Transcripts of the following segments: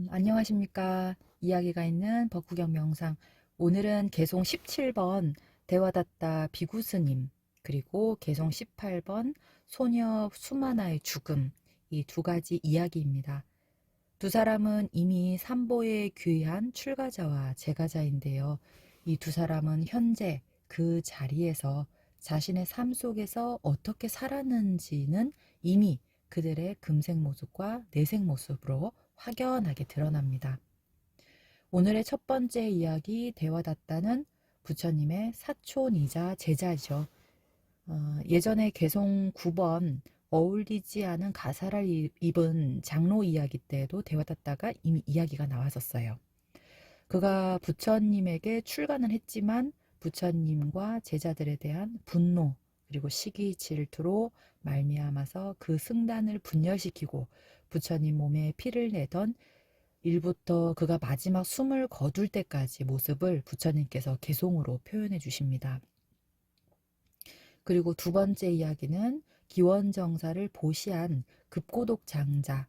안녕하십니까. 이야기가 있는 법구경 명상. 오늘은 개송 17번 대화다따 비구스님, 그리고 개송 18번 소녀 수마나의 죽음, 이 두 가지 이야기입니다. 두 사람은 이미 삼보에 귀한 출가자와 재가자인데요. 이 두 사람은 현재 그 자리에서 자신의 삶 속에서 어떻게 살았는지는 이미 그들의 금색 모습과 내색 모습으로 확연하게 드러납니다. 오늘의 첫 번째 이야기 대화다따는 부처님의 사촌이자 제자죠. 예전에 개송 9번 어울리지 않은 가사를 입은 장로 이야기 때도 대화다따가 이미 이야기가 나왔었어요. 그가 부처님에게 출가는 했지만 부처님과 제자들에 대한 분노 그리고 시기 질투로 말미암아서 그 승단을 분열시키고 부처님 몸에 피를 내던 일부터 그가 마지막 숨을 거둘 때까지 모습을 부처님께서 개송으로 표현해 주십니다. 그리고 두 번째 이야기는 기원정사를 보시한 급고독 장자,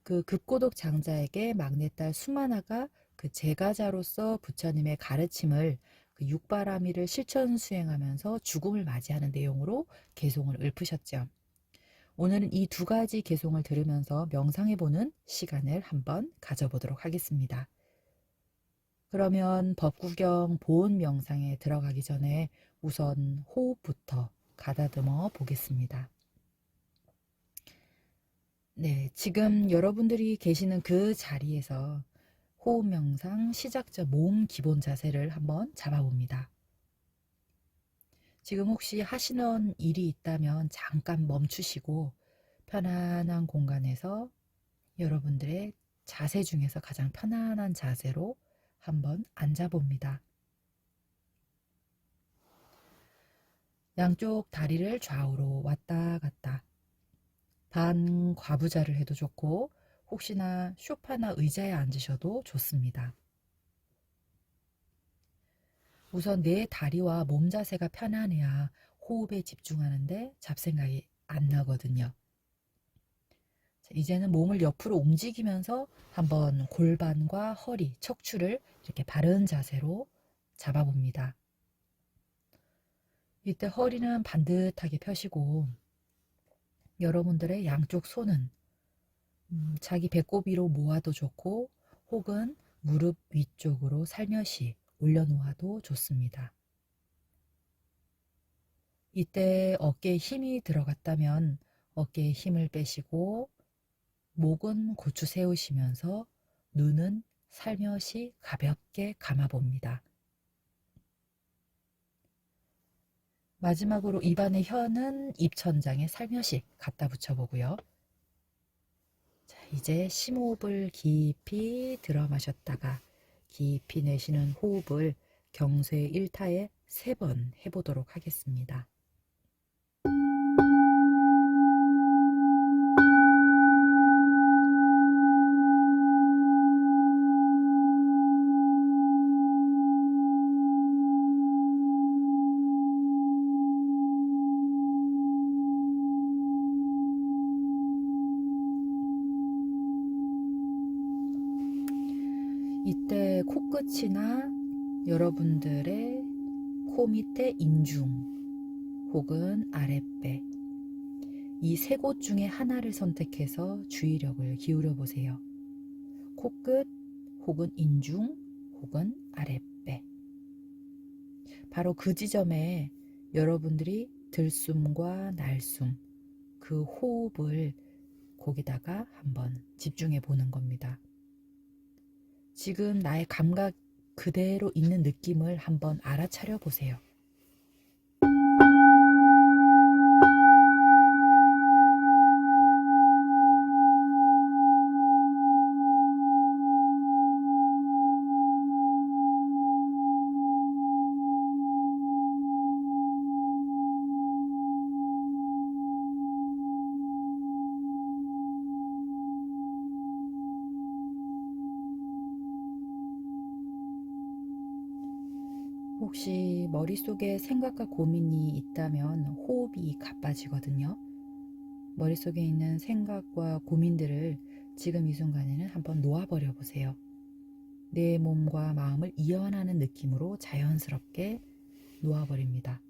그 급고독 장자에게 막내딸 수마나가 그 제가자로서 부처님의 가르침을 그 육바라밀을 실천 수행하면서 죽음을 맞이하는 내용으로 개송을 읊으셨죠. 오늘은 이 두 가지 개송을 들으면서 명상해보는 시간을 한번 가져보도록 하겠습니다. 그러면 법구경 보온 명상에 들어가기 전에 우선 호흡부터 가다듬어 보겠습니다. 네, 지금 여러분들이 계시는 그 자리에서 호흡 명상 시작점 몸 기본 자세를 한번 잡아봅니다. 지금 혹시 하시는 일이 있다면 잠깐 멈추시고 편안한 공간에서 여러분들의 자세 중에서 가장 편안한 자세로 한번 앉아봅니다. 양쪽 다리를 좌우로 왔다 갔다 반 과부자를 해도 좋고 혹시나 소파나 의자에 앉으셔도 좋습니다. 우선 내 다리와 몸 자세가 편안해야 호흡에 집중하는데 잡생각이 안 나거든요. 이제는 몸을 옆으로 움직이면서 한번 골반과 허리, 척추를 이렇게 바른 자세로 잡아봅니다. 이때 허리는 반듯하게 펴시고 여러분들의 양쪽 손은 자기 배꼽 위로 모아도 좋고 혹은 무릎 위쪽으로 살며시 올려놓아도 좋습니다. 이때 어깨에 힘이 들어갔다면 어깨에 힘을 빼시고 목은 고추 세우시면서 눈은 살며시 가볍게 감아봅니다. 마지막으로 입안의 혀는 입천장에 살며시 갖다 붙여보고요. 자, 이제 심호흡을 깊이 들어 마셨다가 깊이 내쉬는 호흡을 경쇠 1타에 3번 해보도록 하겠습니다. 이때 코끝이나 여러분들의 코 밑에 인중 혹은 아랫배 이 세 곳 중에 하나를 선택해서 주의력을 기울여 보세요. 코끝 혹은 인중 혹은 아랫배. 바로 그 지점에 여러분들이 들숨과 날숨 그 호흡을 거기다가 한번 집중해 보는 겁니다. 지금 나의 감각 그대로 있는 느낌을 한번 알아차려 보세요. 혹시 머릿속에 생각과 고민이 있다면 호흡이 가빠지거든요. 머릿속에 있는 생각과 고민들을 지금 이 순간에는 한번 놓아버려 보세요. 내 몸과 마음을 이완하는 느낌으로 자연스럽게 놓아버립니다.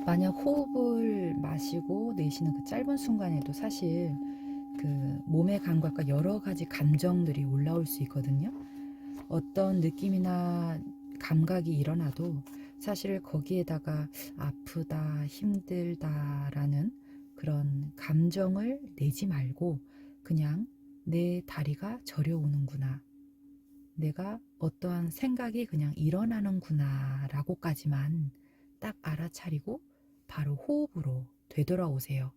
만약 호흡을 마시고 내쉬는 그 짧은 순간에도 사실 그 몸의 감각과 여러 가지 감정들이 올라올 수 있거든요. 어떤 느낌이나 감각이 일어나도 사실 거기에다가 아프다, 힘들다라는 그런 감정을 내지 말고 그냥 내 다리가 저려오는구나. 내가 어떠한 생각이 그냥 일어나는구나 라고까지만 딱 알아차리고 바로 호흡으로 되돌아오세요.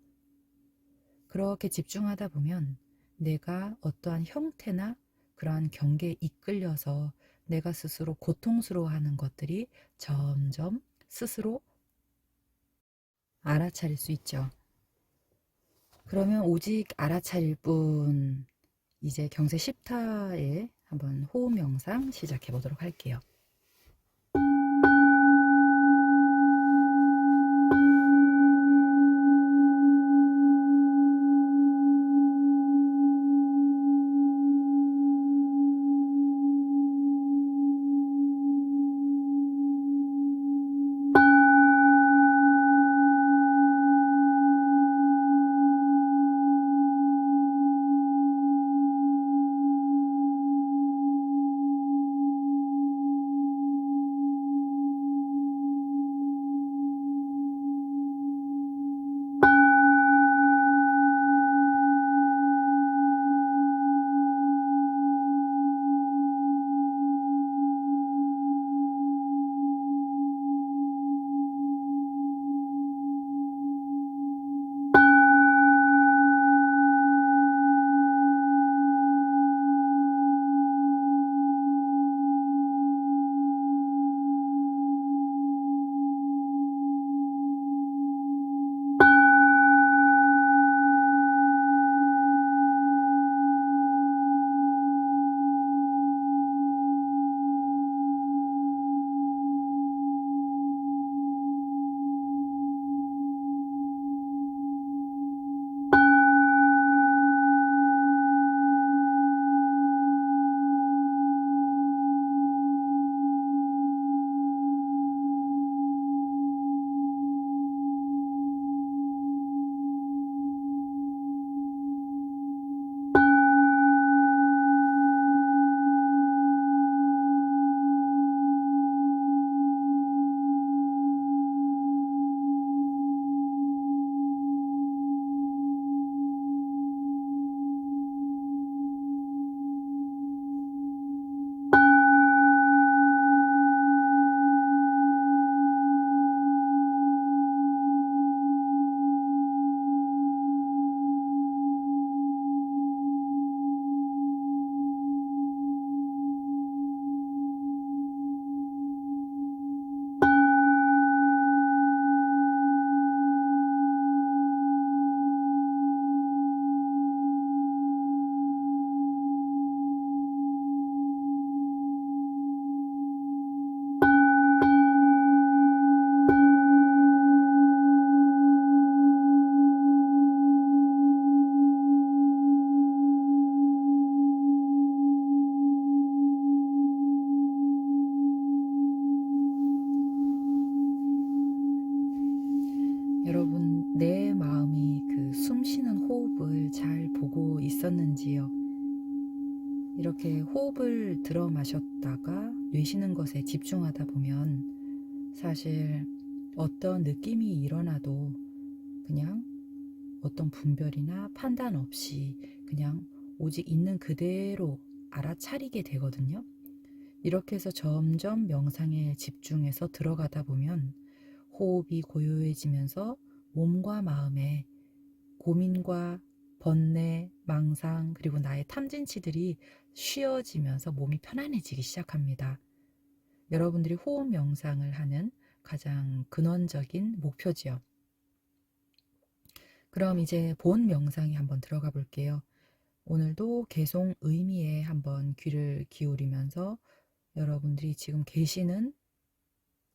그렇게 집중하다 보면 내가 어떠한 형태나 그러한 경계에 이끌려서 내가 스스로 고통스러워하는 것들이 점점 스스로 알아차릴 수 있죠. 그러면 오직 알아차릴 뿐, 이제 경세 10타에 한번 호흡 명상 시작해 보도록 할게요. 여러분, 내 마음이 그 숨 쉬는 호흡을 잘 보고 있었는지요? 이렇게 호흡을 들어 마셨다가 내쉬는 것에 집중하다 보면 사실 어떤 느낌이 일어나도 그냥 어떤 분별이나 판단 없이 그냥 오직 있는 그대로 알아차리게 되거든요. 이렇게 해서 점점 명상에 집중해서 들어가다 보면 호흡이 고요해지면서 몸과 마음에 고민과 번뇌, 망상, 그리고 나의 탐진치들이 쉬어지면서 몸이 편안해지기 시작합니다. 여러분들이 호흡 명상을 하는 가장 근원적인 목표지요. 그럼 이제 본 명상에 한번 들어가 볼게요. 오늘도 개송 의미에 한번 귀를 기울이면서 여러분들이 지금 계시는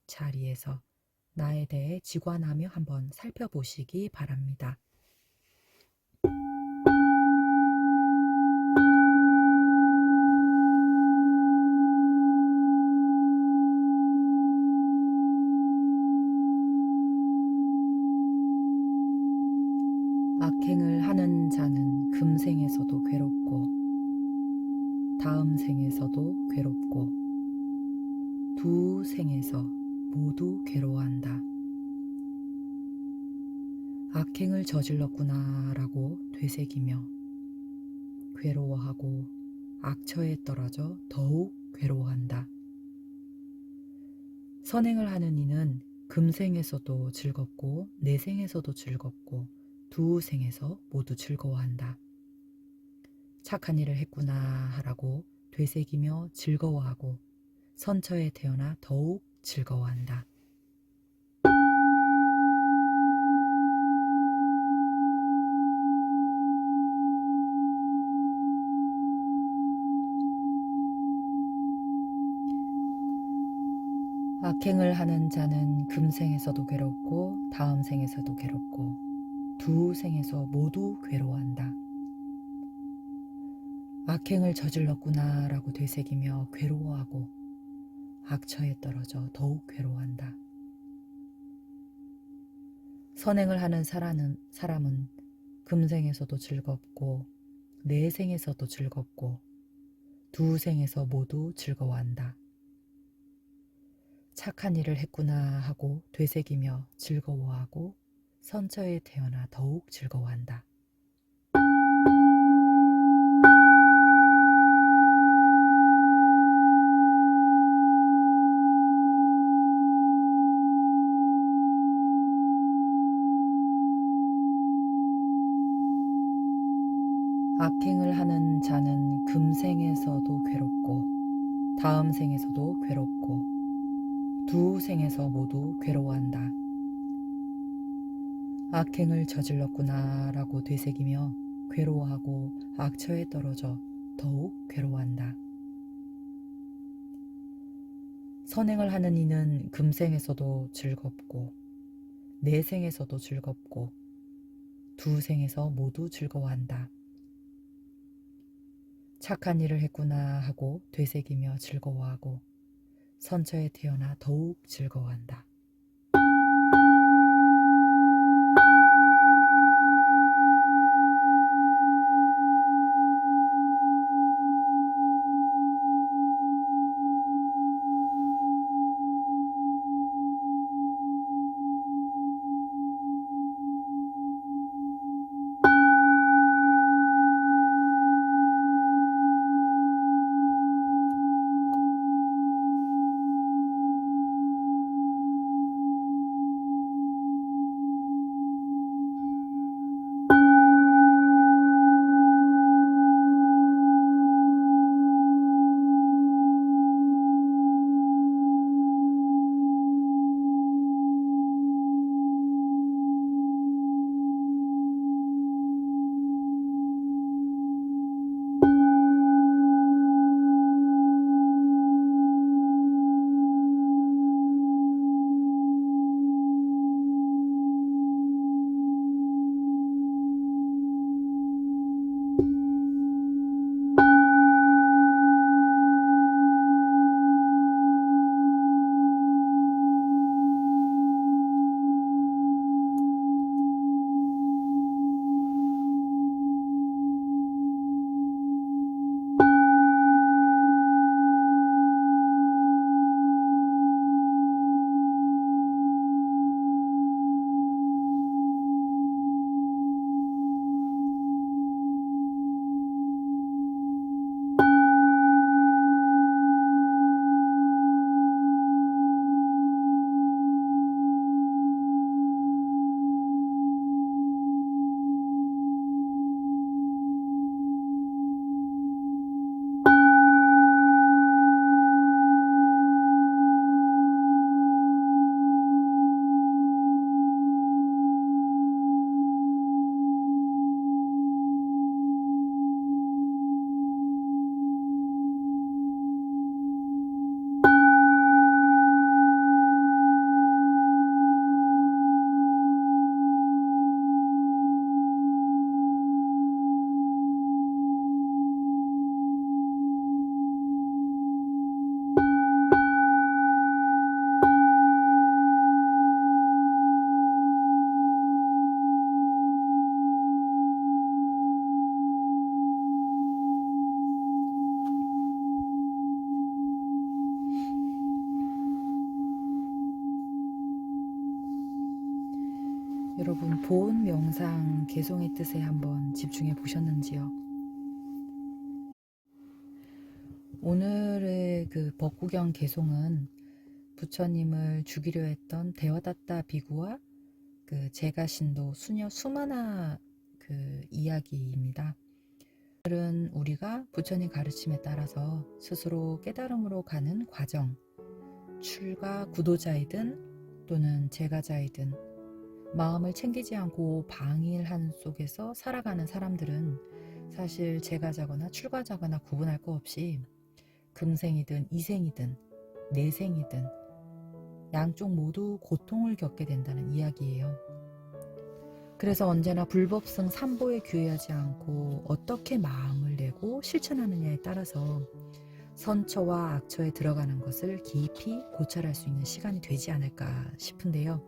자리에서 나에 대해 직관하며 한번 살펴보시기 바랍니다. 악행을 하는 자는 금생에서도 괴롭고 다음 생에서도 괴롭고 두 생에서 모두 괴로워한다. 악행을 저질렀구나 라고 되새기며 괴로워하고 악처에 떨어져 더욱 괴로워한다. 선행을 하는 이는 금생에서도 즐겁고 내생에서도 즐겁고 두 생에서 모두 즐거워한다. 착한 일을 했구나 하라고 되새기며 즐거워하고 선처에 태어나 더욱 즐거워한다. 악행을 하는 자는 금생에서도 괴롭고 다음 생에서도 괴롭고 두 생에서 모두 괴로워한다. 악행을 저질렀구나 라고 되새기며 괴로워하고 악처에 떨어져 더욱 괴로워한다. 선행을 하는 사람은 금생에서도 즐겁고 내생에서도 즐겁고 두 생에서 모두 즐거워한다. 착한 일을 했구나 하고 되새기며 즐거워하고 선처에 태어나 더욱 즐거워한다. 악행을 하는 자는 금생에서도 괴롭고 다음 생에서도 괴롭고 두 생에서 모두 괴로워한다. 악행을 저질렀구나 라고 되새기며 괴로워하고 악처에 떨어져 더욱 괴로워한다. 선행을 하는 이는 금생에서도 즐겁고 내생에서도 즐겁고 두 생에서 모두 즐거워한다. 착한 일을 했구나 하고 되새기며 즐거워하고 선처에 태어나 더욱 즐거워한다. 여러분, 보온 명상 개송의 뜻에 한번 집중해 보셨는지요? 오늘의 그 법구경 개송은 부처님을 죽이려 했던 데와다타 비구와 그 제가신도 수녀 수마나 그 이야기입니다. 오늘은 우리가 부처님 가르침에 따라서 스스로 깨달음으로 가는 과정, 출가 구도자이든 또는 제가자이든 마음을 챙기지 않고 방일한 속에서 살아가는 사람들은 사실 제가자거나 출가자거나 구분할 거 없이 금생이든 이생이든 내생이든 양쪽 모두 고통을 겪게 된다는 이야기예요. 그래서 언제나 불법성 삼보에 귀의하지 않고 어떻게 마음을 내고 실천하느냐에 따라서 선처와 악처에 들어가는 것을 깊이 고찰할 수 있는 시간이 되지 않을까 싶은데요.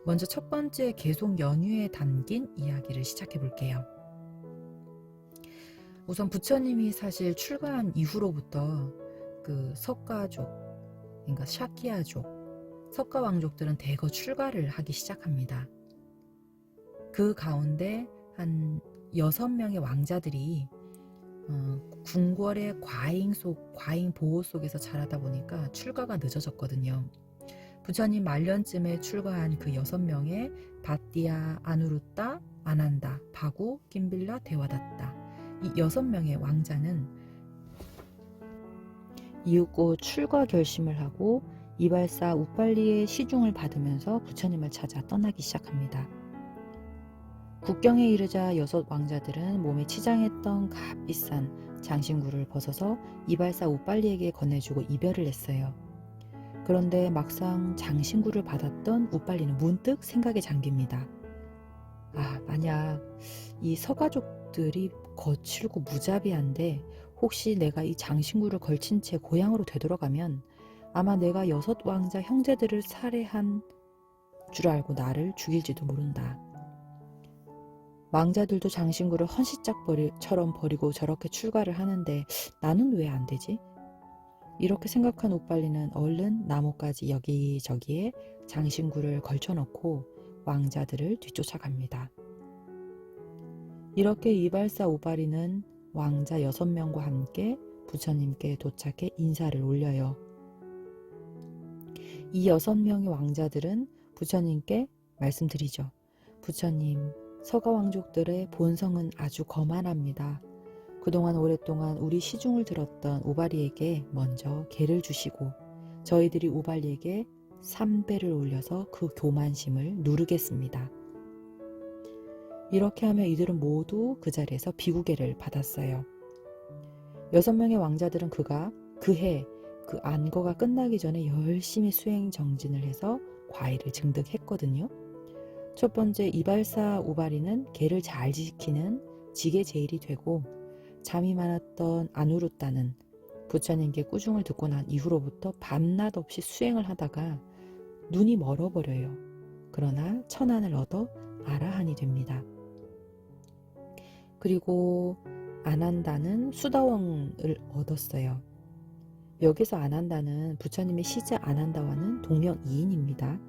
먼저 첫 번째 계속 연유에 담긴 이야기를 시작해 볼게요. 우선 부처님이 사실 출가한 이후로부터 그 석가족, 그러니까 샤키야족, 석가왕족들은 대거 출가를 하기 시작합니다. 그 가운데 한 6명의 왕자들이 궁궐의 과잉 보호 속에서 자라다 보니까 출가가 늦어졌거든요. 부처님 말년쯤에 출가한 그 6명의 바띠아, 아누루타, 아난다, 바구, 김빌라, 데와다타, 이 6명의 왕자는 이윽고 출가 결심을 하고 이발사 우빨리의 시중을 받으면서 부처님을 찾아 떠나기 시작합니다. 국경에 이르자 6 왕자들은 몸에 치장했던 값비싼 장신구를 벗어서 이발사 우빨리에게 건네주고 이별을 했어요. 그런데 막상 장신구를 받았던 우빨리는 문득 생각에 잠깁니다. 만약 이 서가족들이 거칠고 무자비한데 혹시 내가 이 장신구를 걸친 채 고향으로 되돌아가면 아마 내가 6 왕자 형제들을 살해한 줄 알고 나를 죽일지도 모른다. 왕자들도 장신구를 헌시짝처럼 버리고 저렇게 출가를 하는데 나는 왜 안 되지? 이렇게 생각한 우빨리는 얼른 나뭇가지 여기저기에 장신구를 걸쳐놓고 왕자들을 뒤쫓아갑니다. 이렇게 이발사 우빨리는 왕자 6명과 함께 부처님께 도착해 인사를 올려요. 이 6명의 왕자들은 부처님께 말씀드리죠. 부처님, 서가왕족들의 본성은 아주 거만합니다. 그동안 오랫동안 우리 시중을 들었던 우발리에게 먼저 계를 주시고 저희들이 우발리에게 3배를 올려서 그 교만심을 누르겠습니다. 이렇게 하며 이들은 모두 그 자리에서 비구계를 받았어요. 6명의 왕자들은 그해 그 안거가 끝나기 전에 열심히 수행 정진을 해서 과일을 증득했거든요. 첫 번째 이발사 우발리는 계를 잘 지키는 직의 제일이 되고 잠이 많았던 아누루타는 부처님께 꾸중을 듣고 난 이후로부터 밤낮 없이 수행을 하다가 눈이 멀어버려요. 그러나 천안을 얻어 아라한이 됩니다. 그리고 아난다는 수다원을 얻었어요. 여기서 아난다는 부처님의 시자 아난다와는 동명이인입니다.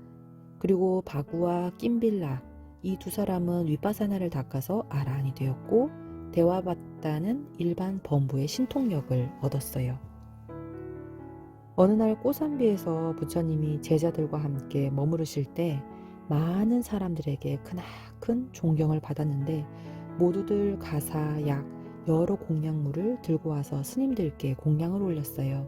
그리고 바구와 낌빌라, 이 2 사람은 윗바사나를 닦아서 아라한이 되었고 데와바타는 일반 범부의 신통력을 얻었어요. 어느 날 꼬산비에서 부처님이 제자들과 함께 머무르실 때 많은 사람들에게 크나큰 존경을 받았는데 모두들 가사, 약, 여러 공양물을 들고 와서 스님들께 공양을 올렸어요.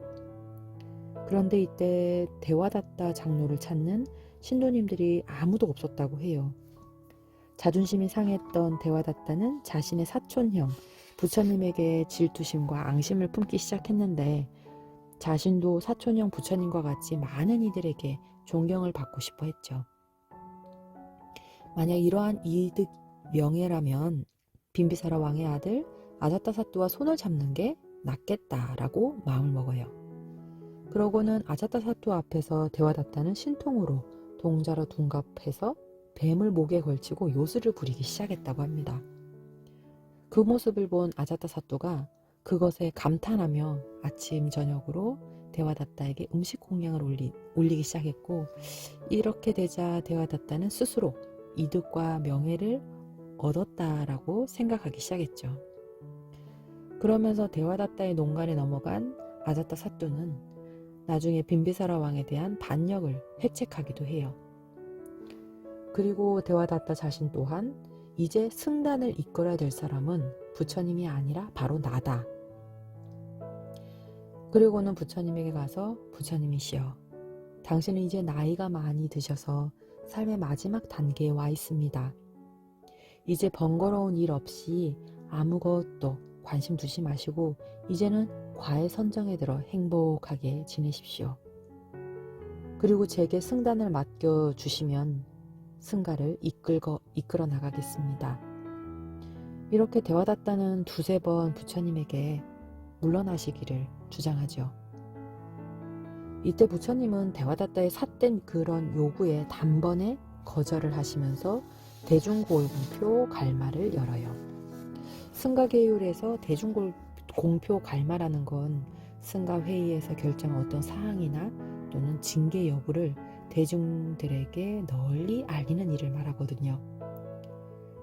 그런데 이때 데와다타 장로를 찾는 신도님들이 아무도 없었다고 해요. 자존심이 상했던 데와다타는 자신의 사촌형 부처님에게 질투심과 앙심을 품기 시작했는데 자신도 사촌형 부처님과 같이 많은 이들에게 존경을 받고 싶어 했죠. 만약 이러한 이득 명예라면 빈비사라 왕의 아들 아자타사뚜와 손을 잡는 게 낫겠다라고 마음을 먹어요. 그러고는 아자타사뚜 앞에서 데와다타는 신통으로 동자로 둔갑해서 뱀을 목에 걸치고 요술을 부리기 시작했다고 합니다. 그 모습을 본 아자타사뚜가 그것에 감탄하며 아침 저녁으로 데와다타에게 음식 공양을 올리기 시작했고 이렇게 되자 데와다타는 스스로 이득과 명예를 얻었다라고 생각하기 시작했죠. 그러면서 데와다타의 농간에 넘어간 아자타 사또는 나중에 빈비사라 왕에 대한 반역을 회책하기도 해요. 그리고 데와다타 자신 또한 이제 승단을 이끌어야 될 사람은 부처님이 아니라 바로 나다. 그리고는 부처님에게 가서 부처님이시여, 당신은 이제 나이가 많이 드셔서 삶의 마지막 단계에 와 있습니다. 이제 번거로운 일 없이 아무것도 관심 두지 마시고 이제는 과의 선정에 들어 행복하게 지내십시오. 그리고 제게 승단을 맡겨주시면 승가를 이끌어 나가겠습니다. 이렇게 데와다타는 두세 번 부처님에게 물러나시기를 주장하죠. 이때 부처님은 데와다타의 삿된 그런 요구에 단번에 거절을 하시면서 대중공표 갈마를 열어요. 승가계율에서 대중공표 갈마라는 건 승가회의에서 결정한 어떤 사항이나 또는 징계 여부를 대중들에게 널리 알리는 일을 말하거든요.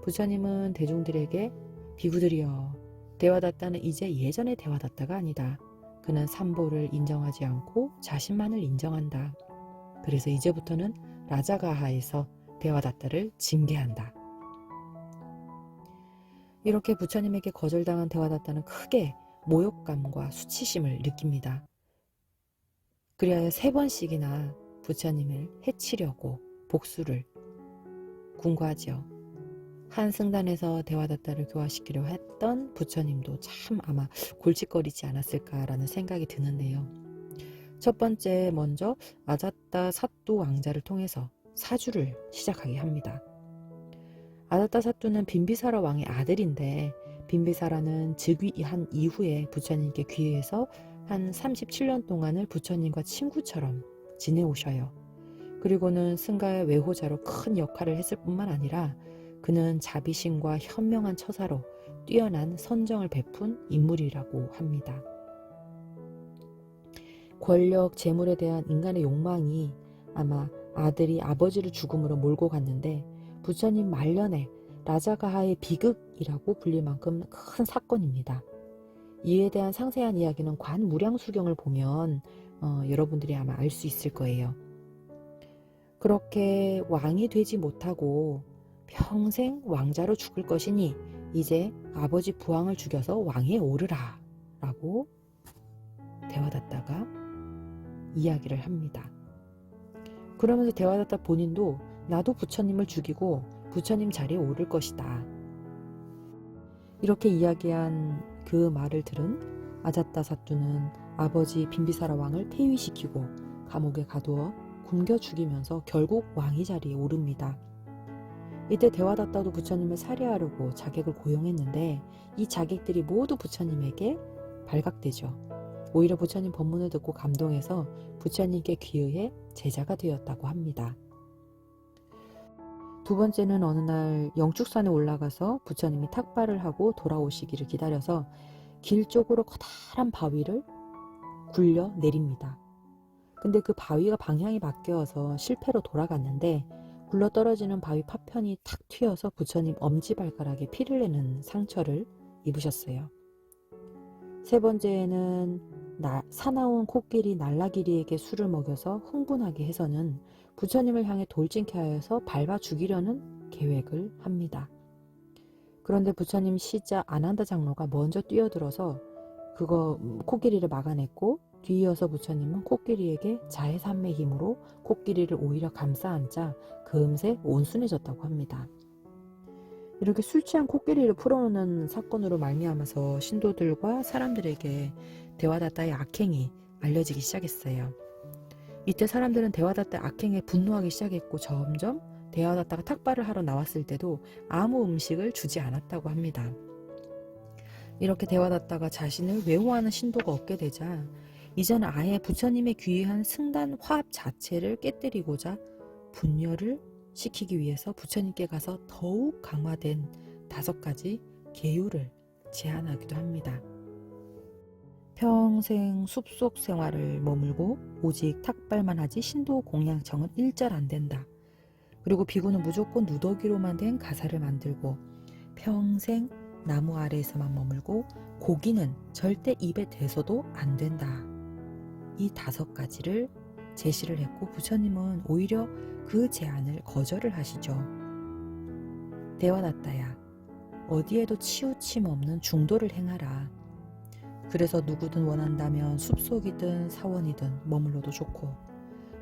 부처님은 대중들에게 비구들이여, 데와다타는 이제 예전의 데와다타가 아니다. 그는 삼보를 인정하지 않고 자신만을 인정한다. 그래서 이제부터는 라자가하에서 데와다타를 징계한다. 이렇게 부처님에게 거절당한 데와다타는 크게 모욕감과 수치심을 느낍니다. 그리하여 3번씩이나 부처님을 해치려고 복수를 궁구하지요. 한 승단에서 데와다타를 교화시키려 했던 부처님도 참 아마 골칫거리지 않았을까라는 생각이 드는데요. 첫 번째 먼저 아자타 사또 왕자를 통해서 사주를 시작하게 합니다. 아자타 사또는 빈비사라 왕의 아들인데 빈비사라는 즉위한 이후에 부처님께 귀해서 한 37년 동안을 부처님과 친구처럼 지내오셔요. 그리고는 승가의 외호자로 큰 역할을 했을 뿐만 아니라 그는 자비심과 현명한 처사로 뛰어난 선정을 베푼 인물이라고 합니다. 권력, 재물에 대한 인간의 욕망이 아마 아들이 아버지를 죽음으로 몰고 갔는데 부처님 말년에 라자가하의 비극이라고 불릴 만큼 큰 사건입니다. 이에 대한 상세한 이야기는 관무량수경을 보면 여러분들이 아마 알 수 있을 거예요. 그렇게 왕이 되지 못하고 평생 왕자로 죽을 것이니 이제 아버지 부왕을 죽여서 왕에 오르라 라고 데와다타가 이야기를 합니다. 그러면서 데와다타 본인도 나도 부처님을 죽이고 부처님 자리에 오를 것이다. 이렇게 이야기한 그 말을 들은 아자타 사또는 아버지 빈비사라 왕을 폐위시키고 감옥에 가두어 굶겨 죽이면서 결국 왕위 자리에 오릅니다. 이때 데와다타도 부처님을 살해하려고 자객을 고용했는데 이 자객들이 모두 부처님에게 발각되죠. 오히려 부처님 법문을 듣고 감동해서 부처님께 귀의해 제자가 되었다고 합니다. 두 번째는 어느 날 영축산에 올라가서 부처님이 탁발을 하고 돌아오시기를 기다려서 길 쪽으로 커다란 바위를 굴려 내립니다. 근데 그 바위가 방향이 바뀌어서 실패로 돌아갔는데 굴러떨어지는 바위 파편이 탁 튀어서 부처님 엄지발가락에 피를 내는 상처를 입으셨어요. 세 번째는 사나운 코끼리 날라기리에게 술을 먹여서 흥분하게 해서는 부처님을 향해 돌진케 하여서 밟아 죽이려는 계획을 합니다. 그런데 부처님 시자 아난다 장로가 먼저 뛰어들어서 코끼리를 막아냈고 뒤이어서 부처님은 코끼리에게 자해산매 힘으로 코끼리를 오히려 감싸 안자 금세 온순해졌다고 합니다. 이렇게 술 취한 코끼리를 풀어놓는 사건으로 말미암아서 신도들과 사람들에게 데와다타의 악행이 알려지기 시작했어요. 이때 사람들은 데와다타의 악행에 분노하기 시작했고 점점 데와다타가 탁발을 하러 나왔을 때도 아무 음식을 주지 않았다고 합니다. 이렇게 데와다타가 자신을 외호하는 신도가 없게 되자 이제는 아예 부처님의 귀한 승단 화합 자체를 깨뜨리고자 분열을 시키기 위해서 부처님께 가서 더욱 강화된 5가지 계율을 제안하기도 합니다. 평생 숲속 생활을 머물고 오직 탁발만 하지 신도 공양청은 일절 안 된다. 그리고 비구는 무조건 누더기로만 된 가사를 만들고 평생 나무 아래에서만 머물고 고기는 절대 입에 대서도 안 된다. 이 5가지를 제시를 했고 부처님은 오히려 그 제안을 거절을 하시죠. 데와다타야, 어디에도 치우침 없는 중도를 행하라. 그래서 누구든 원한다면 숲속이든 사원이든 머물러도 좋고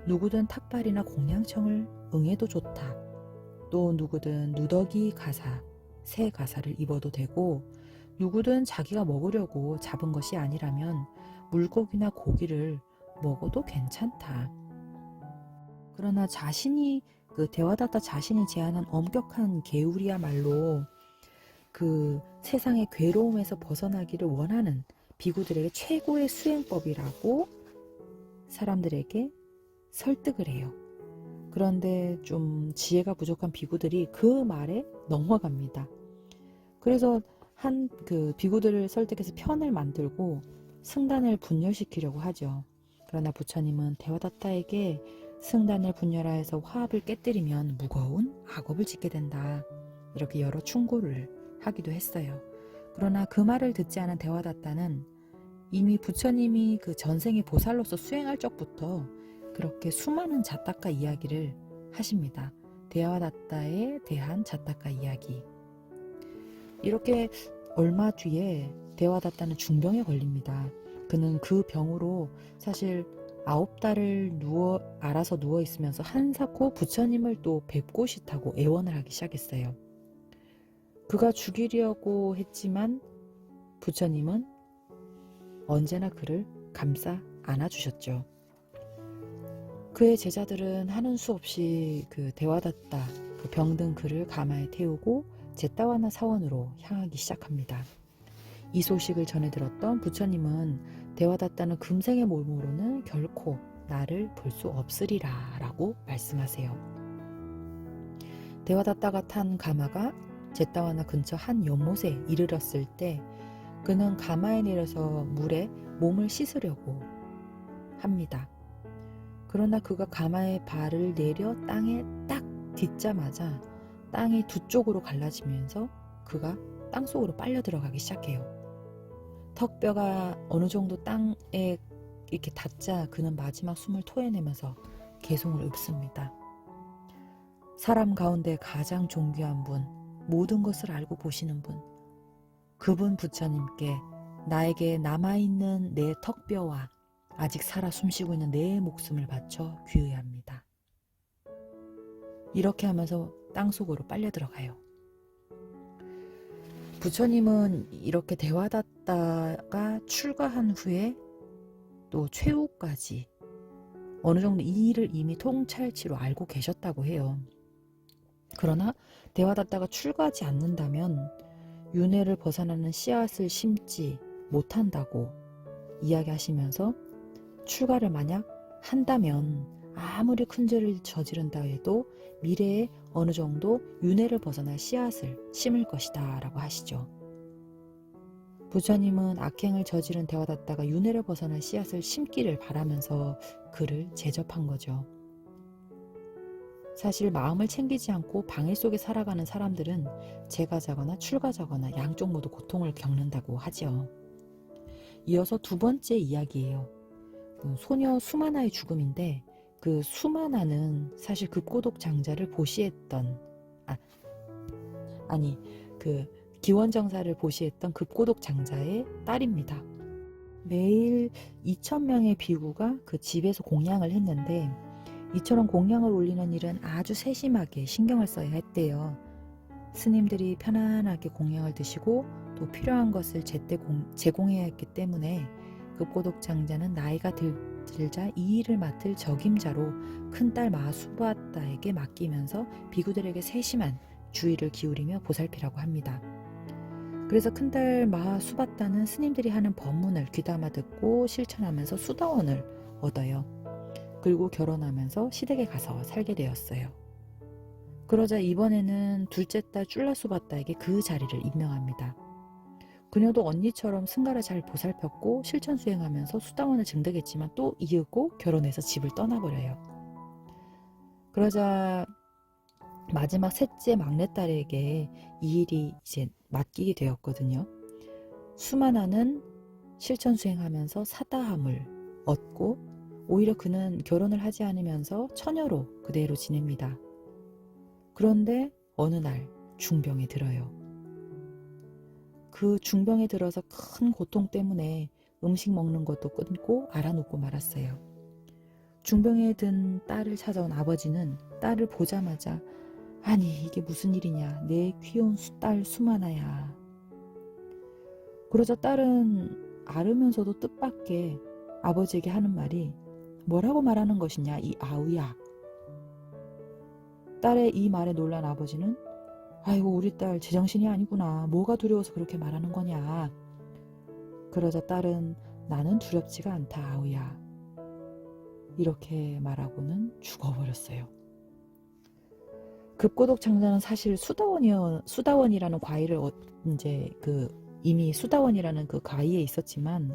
누구든 탁발이나 공양청을 응해도 좋다. 또 누구든 누더기 가사, 새 가사를 입어도 되고 누구든 자기가 먹으려고 잡은 것이 아니라면 물고기나 고기를 먹어도 괜찮다. 그러나 그 데와다타 자신이 제안한 엄격한 계율이야말로 그 세상의 괴로움에서 벗어나기를 원하는 비구들에게 최고의 수행법이라고 사람들에게 설득을 해요. 그런데 좀 지혜가 부족한 비구들이 그 말에 넘어갑니다. 그래서 그 비구들을 설득해서 편을 만들고 승단을 분열시키려고 하죠. 그러나 부처님은 데와다타에게 승단을 분열하여서 화합을 깨뜨리면 무거운 악업을 짓게 된다. 이렇게 여러 충고를 하기도 했어요. 그러나 그 말을 듣지 않은 데와다타는 이미 부처님이 그 전생의 보살로서 수행할 적부터 그렇게 수많은 자타카 이야기를 하십니다. 데와다타에 대한 자타카 이야기. 이렇게 얼마 뒤에 데와다타는 중병에 걸립니다. 그는 그 병으로 사실 9달을 알아서 누워 있으면서 한사코 부처님을 또 뵙고 싶다고 애원을 하기 시작했어요. 그가 죽이려고 했지만 부처님은 언제나 그를 감싸 안아주셨죠. 그의 제자들은 하는 수 없이 그 데와다타, 그 병든 그를 가마에 태우고 제타와나 사원으로 향하기 시작합니다. 이 소식을 전해 들었던 부처님은 데와다타는 금생의 몸으로는 결코 나를 볼 수 없으리라 라고 말씀하세요. 데와다타가 탄 가마가 제타와나 근처 한 연못에 이르렀을 때 그는 가마에 내려서 물에 몸을 씻으려고 합니다. 그러나 그가 가마에 발을 내려 땅에 딱 딛자마자 땅이 두 쪽으로 갈라지면서 그가 땅속으로 빨려 들어가기 시작해요. 턱뼈가 어느 정도 땅에 이렇게 닿자 그는 마지막 숨을 토해내면서 개송을 읊습니다. 사람 가운데 가장 존귀한 분, 모든 것을 알고 보시는 분, 그분 부처님께 나에게 남아있는 내 턱뼈와 아직 살아 숨쉬고 있는 내 목숨을 바쳐 귀의합니다. 이렇게 하면서 땅속으로 빨려 들어가요. 부처님은 이렇게 데와다타가 출가한 후에 또 최후까지 어느 정도 이 일을 이미 통찰치로 알고 계셨다고 해요. 그러나 데와다타가 출가하지 않는다면 윤회를 벗어나는 씨앗을 심지 못한다고 이야기하시면서 출가를 만약 한다면 아무리 큰 죄를 저지른다 해도 미래에 어느 정도 윤회를 벗어날 씨앗을 심을 것이다 라고 하시죠. 부처님은 악행을 저지른 데와다타가 윤회를 벗어날 씨앗을 심기를 바라면서 그를 제접한 거죠. 사실 마음을 챙기지 않고 방해 속에 살아가는 사람들은 재가자거나 출가자거나 양쪽 모두 고통을 겪는다고 하죠. 이어서 두 번째 이야기예요. 소녀 수마나의 죽음인데 그 수마나는 사실 급고독 장자를 보시했던 그 기원정사를 보시했던 급고독 장자의 딸입니다. 매일 2,000명의 비구가 그 집에서 공양을 했는데 이처럼 공양을 올리는 일은 아주 세심하게 신경을 써야 했대요. 스님들이 편안하게 공양을 드시고 또 필요한 것을 제때 제공해야 했기 때문에 급고독 장자는 나이가 들자 이 일을 맡을 적임자로 큰딸 마수바타에게 맡기면서 비구들에게 세심한 주의를 기울이며 보살피라고 합니다. 그래서 큰딸 마수바타는 스님들이 하는 법문을 귀담아 듣고 실천하면서 수다원을 얻어요. 그리고 결혼하면서 시댁에 가서 살게 되었어요. 그러자 이번에는 둘째 딸 쫄라수바타에게 그 자리를 임명합니다. 그녀도 언니처럼 승가를 잘 보살폈고 실천 수행하면서 수다원을 증득했지만 또 이윽고 결혼해서 집을 떠나버려요. 그러자 마지막 셋째 막내딸에게 이 일이 이제 맡기게 되었거든요. 수만아는 실천 수행하면서 사다함을 얻고 오히려 그는 결혼을 하지 않으면서 처녀로 그대로 지냅니다. 그런데 어느 날 중병에 들어요. 그 중병에 들어서 큰 고통 때문에 음식 먹는 것도 끊고 알아눕고 말았어요. 중병에 든 딸을 찾아온 아버지는 딸을 보자마자 아니 이게 무슨 일이냐 내 귀여운 딸 수만아야. 그러자 딸은 앓으면서도 뜻밖의 아버지에게 하는 말이 뭐라고 말하는 것이냐 이 아우야. 딸의 이 말에 놀란 아버지는 아이고 우리 딸 제정신이 아니구나. 뭐가 두려워서 그렇게 말하는 거냐. 그러자 딸은 나는 두렵지가 않다 아우야. 이렇게 말하고는 죽어버렸어요. 급고독 창자는 사실 수다원이라는 과일을 이제 이미 수다원이라는 그 가위에 있었지만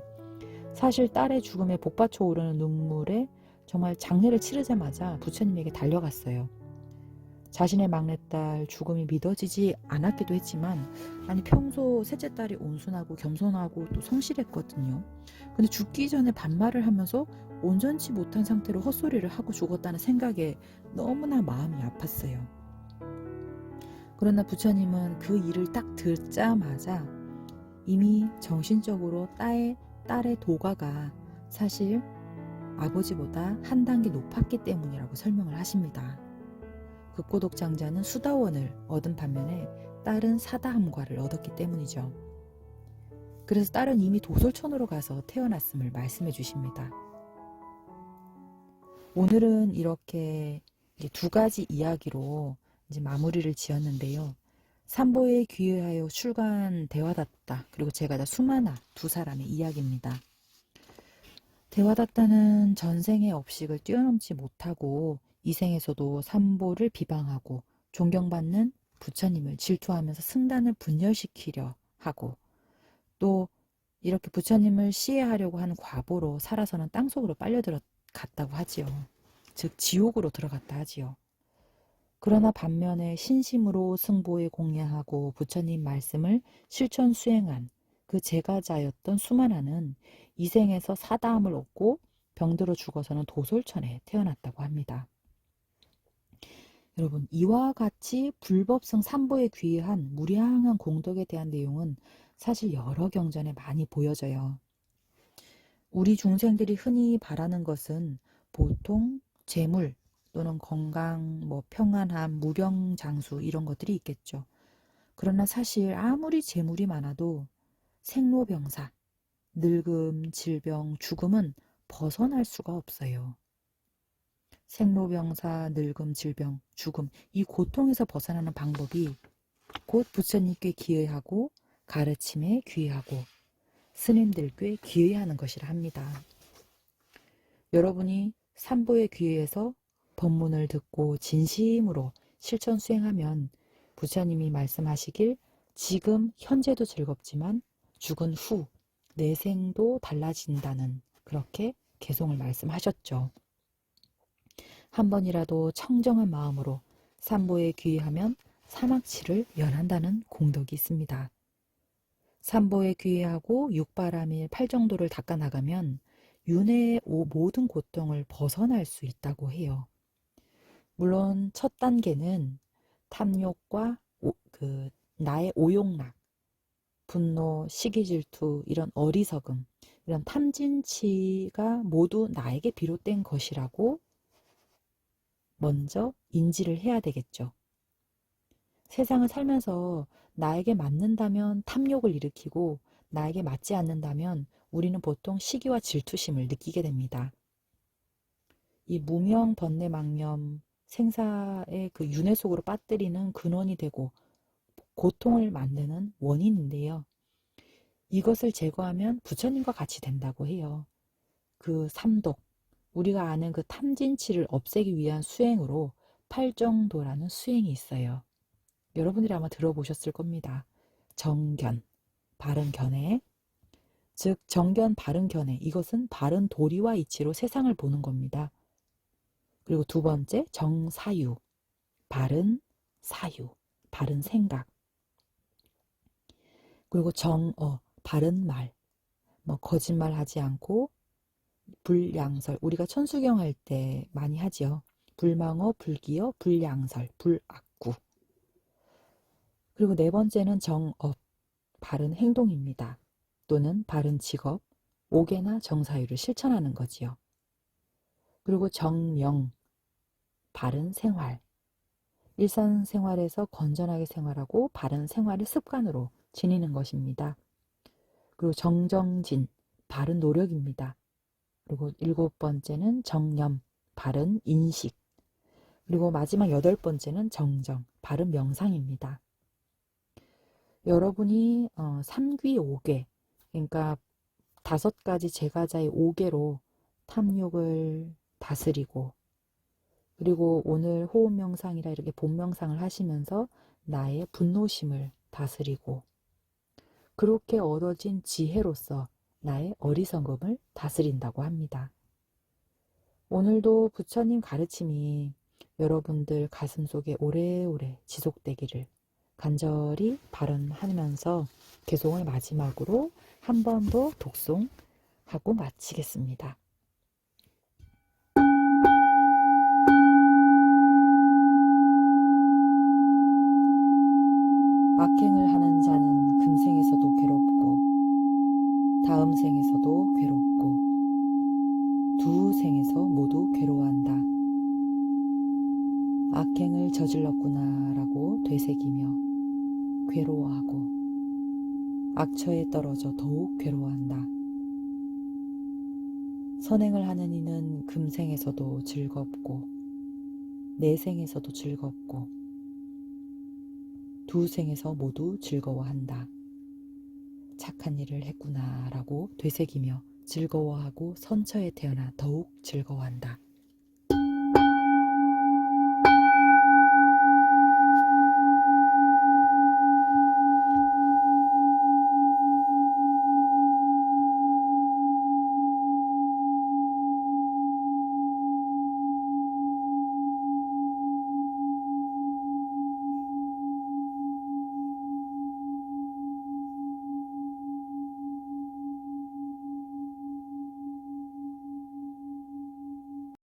사실 딸의 죽음에 복받쳐 오르는 눈물에 정말 장례를 치르자마자 부처님에게 달려갔어요. 자신의 막내딸 죽음이 믿어지지 않았기도 했지만 아니 평소 셋째 딸이 온순하고 겸손하고 또 성실했거든요. 근데 죽기 전에 반말을 하면서 온전치 못한 상태로 헛소리를 하고 죽었다는 생각에 너무나 마음이 아팠어요. 그러나 부처님은 그 일을 딱 듣자마자 이미 정신적으로 딸의 도가가 사실 아버지보다 한 단계 높았기 때문이라고 설명을 하십니다. 급고독 장자는 수다원을 얻은 반면에 딸은 사다함과를 얻었기 때문이죠. 그래서 딸은 이미 도솔천으로 가서 태어났음을 말씀해 주십니다. 오늘은 이렇게 이제 두 가지 이야기로 이제 마무리를 지었는데요. 삼보에 귀의하여 출간되와닿다. 그리고 제가 수만아 두 사람의 이야기입니다. 대와닿다는 전생의 업식을 뛰어넘지 못하고 이생에서도 삼보를 비방하고 존경받는 부처님을 질투하면서 승단을 분열시키려 하고 또 이렇게 부처님을 시해하려고 하는 과보로 살아서는 땅속으로 빨려들어갔다고 하지요. 즉 지옥으로 들어갔다 하지요. 그러나 반면에 신심으로 승보에 공양하고 부처님 말씀을 실천 수행한 그 제가자였던 수만아는 이생에서 사다함을 얻고 병들어 죽어서는 도솔천에 태어났다고 합니다. 여러분 이와 같이 불법성 삼보에 귀의한 무량한 공덕에 대한 내용은 사실 여러 경전에 많이 보여져요. 우리 중생들이 흔히 바라는 것은 보통 재물 또는 건강, 평안함, 무병장수 이런 것들이 있겠죠. 그러나 사실 아무리 재물이 많아도 생로병사, 늙음, 질병, 죽음은 벗어날 수가 없어요. 생로병사, 늙음, 질병, 죽음 이 고통에서 벗어나는 방법이 곧 부처님께 기회하고 가르침에 귀의하고 스님들께 귀의하는 것이라 합니다. 여러분이 삼보에 귀의해서 법문을 듣고 진심으로 실천 수행하면 부처님이 말씀하시길 지금 현재도 즐겁지만 죽은 후 내 생도 달라진다는 그렇게 개송을 말씀하셨죠. 한 번이라도 청정한 마음으로 삼보에 귀의하면 사막치를 면한다는 공덕이 있습니다. 삼보에 귀의하고 육바라밀 팔정도를 닦아나가면 윤회의 모든 고통을 벗어날 수 있다고 해요. 물론 첫 단계는 탐욕과 나의 오욕락, 분노, 시기질투, 이런 어리석음, 이런 탐진치가 모두 나에게 비롯된 것이라고 먼저 인지를 해야 되겠죠. 세상을 살면서 나에게 맞는다면 탐욕을 일으키고 나에게 맞지 않는다면 우리는 보통 시기와 질투심을 느끼게 됩니다. 이 무명, 번뇌, 망념, 생사의 그 윤회 속으로 빠뜨리는 근원이 되고 고통을 만드는 원인인데요. 이것을 제거하면 부처님과 같이 된다고 해요. 그 삼독, 우리가 아는 그 탐진치를 없애기 위한 수행으로 팔정도라는 수행이 있어요. 여러분들이 아마 들어보셨을 겁니다. 정견, 바른 견해, 즉 정견, 바른 견해, 이것은 바른 도리와 이치로 세상을 보는 겁니다. 그리고 두 번째 정사유, 바른 사유, 바른 생각. 그리고 정어, 바른 말. 뭐 거짓말하지 않고 불량설. 우리가 천수경 할 때 많이 하지요. 불망어, 불기어, 불량설, 불악구. 그리고 네 번째는 정업, 바른 행동입니다. 또는 바른 직업, 오개나 정사유를 실천하는 거지요. 그리고 정명, 바른 생활. 일상생활에서 건전하게 생활하고 바른 생활을 습관으로 지니는 것입니다. 그리고 정정진, 바른 노력입니다. 그리고 일곱 번째는 정념, 바른 인식. 그리고 마지막 여덟 번째는 정정, 바른 명상입니다. 여러분이 삼귀오개, 그러니까 다섯 가지 제가자의 오개로 탐욕을 다스리고, 그리고 오늘 호흡 명상이라 이렇게 본 명상을 하시면서 나의 분노심을 다스리고, 그렇게 얻어진 지혜로서 나의 어리석음을 다스린다고 합니다. 오늘도 부처님 가르침이 여러분들 가슴속에 오래오래 지속되기를 간절히 발언하면서 개송을 마지막으로 한 번 더 독송하고 마치겠습니다. 악행을 하는 자는 금생에서도 괴롭고 다음 생에서도 괴롭고 두 생에서 모두 괴로워한다. 악행을 저질렀구나 라고 되새기며 괴로워하고 악처에 떨어져 더욱 괴로워한다. 선행을 하는 이는 금생에서도 즐겁고 내생에서도 즐겁고 두 생에서 모두 즐거워한다. 착한 일을 했구나 라고 되새기며 즐거워하고 선처에 태어나 더욱 즐거워한다.